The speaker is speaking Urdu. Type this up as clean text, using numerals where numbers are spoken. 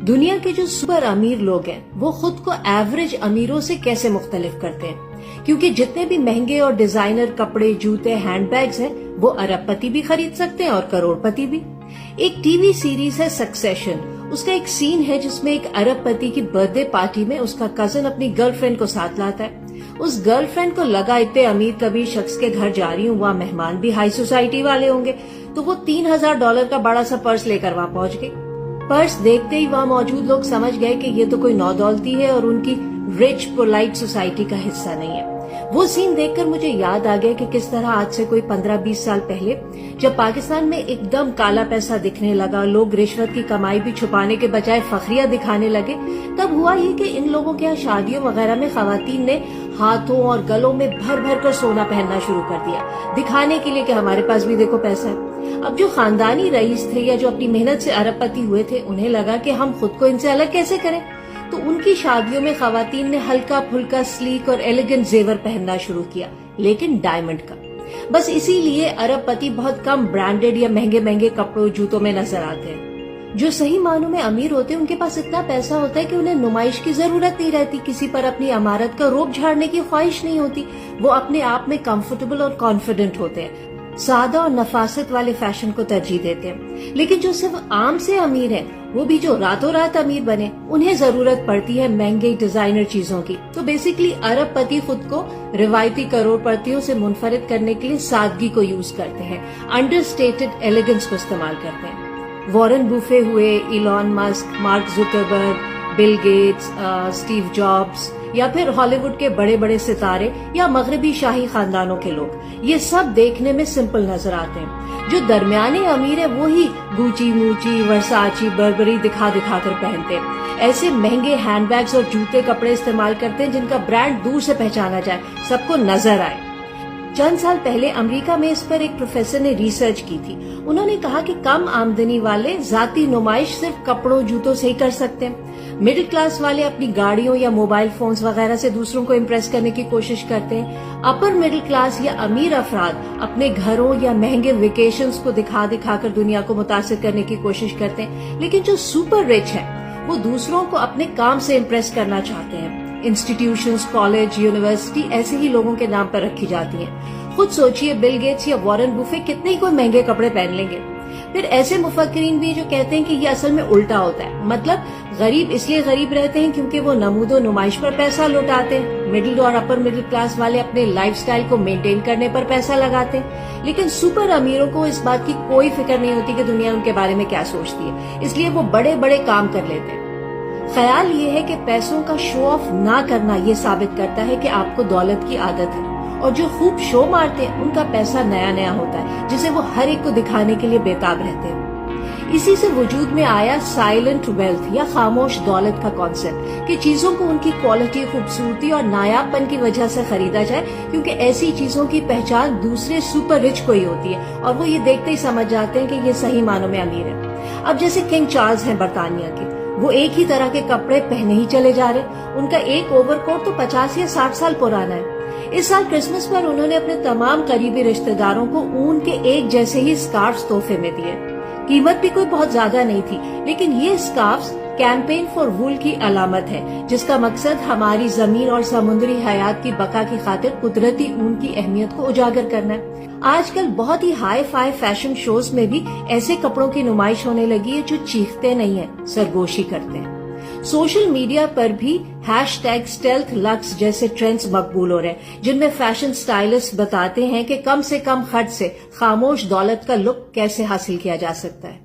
دنیا کے جو سپر امیر لوگ ہیں وہ خود کو ایوریج امیروں سے کیسے مختلف کرتے ہیں، کیونکہ جتنے بھی مہنگے اور ڈیزائنر کپڑے، جوتے، ہینڈ بیگز ہیں وہ ارب پتی بھی خرید سکتے ہیں اور کروڑ پتی بھی۔ ایک ٹی وی سیریز ہے سکسیشن، اس کا ایک سین ہے جس میں ایک ارب پتی کی برتھ ڈے پارٹی میں اس کا کزن اپنی گرل فرینڈ کو ساتھ لاتا ہے۔ اس گرل فرینڈ کو لگا اتنے امیر کبھی شخص کے گھر جا رہی ہوں، وہاں مہمان بھی ہائی سوسائٹی والے ہوں گے، تو وہ $3000 کا بڑا سا پرس لے کر وہاں پہنچ گئی۔ پرس دیکھتے ہی وہاں موجود لوگ سمجھ گئے کہ یہ تو کوئی نودولتی ہے اور ان کی رچ پولائٹ سوسائٹی کا حصہ نہیں ہے۔ وہ سین دیکھ کر مجھے یاد آ گیا کہ کس طرح آج سے کوئی 15-20 سال پہلے جب پاکستان میں ایک دم کالا پیسہ دکھنے لگا، لوگ رشوت کی کمائی بھی چھپانے کے بجائے فخریہ دکھانے لگے، تب ہوا یہ کہ ان لوگوں کے شادیوں وغیرہ میں خواتین نے ہاتھوں اور گلوں میں بھر بھر کر سونا پہننا شروع کر دیا، دکھانے کے لیے کہ ہمارے پاس بھی دیکھو پیسہ ہے۔ اب جو خاندانی رئیس تھے یا جو اپنی محنت سے ارب پتی ہوئے تھے، انہیں لگا کہ ہم خود کو ان سے الگ کیسے کریں، تو ان کی شادیوں میں خواتین نے ہلکا پھلکا سلیک اور ایلیگنٹ زیور پہننا شروع کیا، لیکن ڈائمنڈ کا۔ بس اسی لیے ارب پتی بہت کم برانڈڈ یا مہنگے مہنگے کپڑوں جوتوں میں نظر آتے ہیں۔ جو صحیح معنوں میں امیر ہوتے ہیں ان کے پاس اتنا پیسہ ہوتا ہے کہ انہیں نمائش کی ضرورت نہیں رہتی، کسی پر اپنی عمارت کا روب جھاڑنے کی خواہش نہیں ہوتی، وہ اپنے آپ میں کمفرٹیبل اور کانفیڈنٹ ہوتے ہیں، سادہ اور نفاست والے فیشن کو ترجیح دیتے ہیں۔ لیکن جو صرف عام سے امیر ہیں، وہ بھی جو راتوں رات امیر بنے، انہیں ضرورت پڑتی ہے مہنگے ڈیزائنر چیزوں کی۔ تو بیسیکلی ارب پتی خود کو روایتی کروڑ پتیوں سے منفرد کرنے کے لیے سادگی کو یوز کرتے ہیں، انڈر اسٹیٹڈ ایلیگنس کو استعمال کرتے ہیں۔ وارن بوفے ہوئے، Elon Musk, Mark Zuckerberg, Bill Gates, Steve Jobs, یا پھر ہالی ووڈ کے بڑے بڑے ستارے یا مغربی شاہی خاندانوں کے لوگ، یہ سب دیکھنے میں سمپل نظر آتے ہیں۔ جو درمیانے امیر ہے وہی گوچی موچی، ورساچی، بربری دکھا دکھا کر پہنتے ہیں، ایسے مہنگے ہینڈ بیگز اور جوتے کپڑے استعمال کرتے ہیں جن کا برانڈ دور سے پہچانا جائے، سب کو نظر آئے۔ چند سال پہلے امریکہ میں اس پر ایک پروفیسر نے ریسرچ کی تھی۔ انہوں نے کہا کہ کم آمدنی والے ذاتی نمائش صرف کپڑوں جوتوں سے ہی کر سکتے ہیں، مڈل کلاس والے اپنی گاڑیوں یا موبائل فونز وغیرہ سے دوسروں کو امپریس کرنے کی کوشش کرتے ہیں، اپر مڈل کلاس یا امیر افراد اپنے گھروں یا مہنگے ویکیشنز کو دکھا دکھا کر دنیا کو متاثر کرنے کی کوشش کرتے ہیں، لیکن جو سپر رچ ہیں وہ دوسروں کو اپنے کام سے امپریس کرنا چاہتے ہیں۔ انسٹیٹیوشنز، کالج، یونیورسٹی ایسے ہی لوگوں کے نام پر رکھی جاتی ہیں۔ خود سوچئے بل گیٹس یا وارن بوفے کتنے ہی کوئی مہنگے کپڑے پہن لیں گے۔ پھر ایسے مفکرین بھی جو کہتے ہیں کہ یہ اصل میں الٹا ہوتا ہے، مطلب غریب اس لیے غریب رہتے ہیں کیونکہ وہ نمود و نمائش پر پیسہ لوٹاتے ہیں، مڈل اور اپر مڈل کلاس والے اپنے لائف سٹائل کو مینٹین کرنے پر پیسہ لگاتے ہیں، لیکن سپر امیروں کو اس بات کی کوئی فکر نہیں ہوتی کہ دنیا ان کے بارے میں کیا سوچتی ہے، اس لیے وہ بڑے بڑے کام کر لیتے ہیں۔ خیال یہ ہے کہ پیسوں کا شو آف نہ کرنا یہ ثابت کرتا ہے کہ آپ کو دولت کی عادت ہے، اور جو خوب شو مارتے ہیں ان کا پیسہ نیا نیا ہوتا ہے جسے وہ ہر ایک کو دکھانے کے لیے بےتاب رہتے ہیں۔ اسی سے وجود میں آیا سائلنٹ ویلتھ یا خاموش دولت کا کانسیپٹ، کہ چیزوں کو ان کی کوالٹی، خوبصورتی اور نایاب پن کی وجہ سے خریدا جائے، کیونکہ ایسی چیزوں کی پہچان دوسرے سپر رچ کو ہی ہوتی ہے اور وہ یہ دیکھتے ہی سمجھ جاتے ہیں کہ یہ صحیح معنوں میں امیر ہے۔ اب جیسے کنگ چارلز ہیں برطانیہ کے، وہ ایک ہی طرح کے کپڑے پہنے ہی چلے جا رہے، ان کا ایک اوور کوٹ تو 50 یا 60 سال پرانا ہے۔ اس سال کرسمس پر انہوں نے اپنے تمام قریبی رشتہ داروں کو اون کے ایک جیسے ہی اسکارفز تحفے میں دیے۔ قیمت بھی کوئی بہت زیادہ نہیں تھی، لیکن یہ اسکارفز کیمپین فار وول کی علامت ہے، جس کا مقصد ہماری زمین اور سمندری حیات کی بقا کی خاطر قدرتی اون کی اہمیت کو اجاگر کرنا ہے۔ آج کل بہت ہی ہائی فائی فیشن شوز میں بھی ایسے کپڑوں کی نمائش ہونے لگی ہے جو چیختے نہیں ہیں، سرگوشی کرتے ہیں۔ سوشل میڈیا پر بھی #stealth lux جیسے ٹرینڈز مقبول ہو رہے ہیں، جن میں فیشن سٹائلسٹ بتاتے ہیں کہ کم سے کم خرچ سے خاموش دولت کا لک کیسے حاصل کیا جا سکتا ہے۔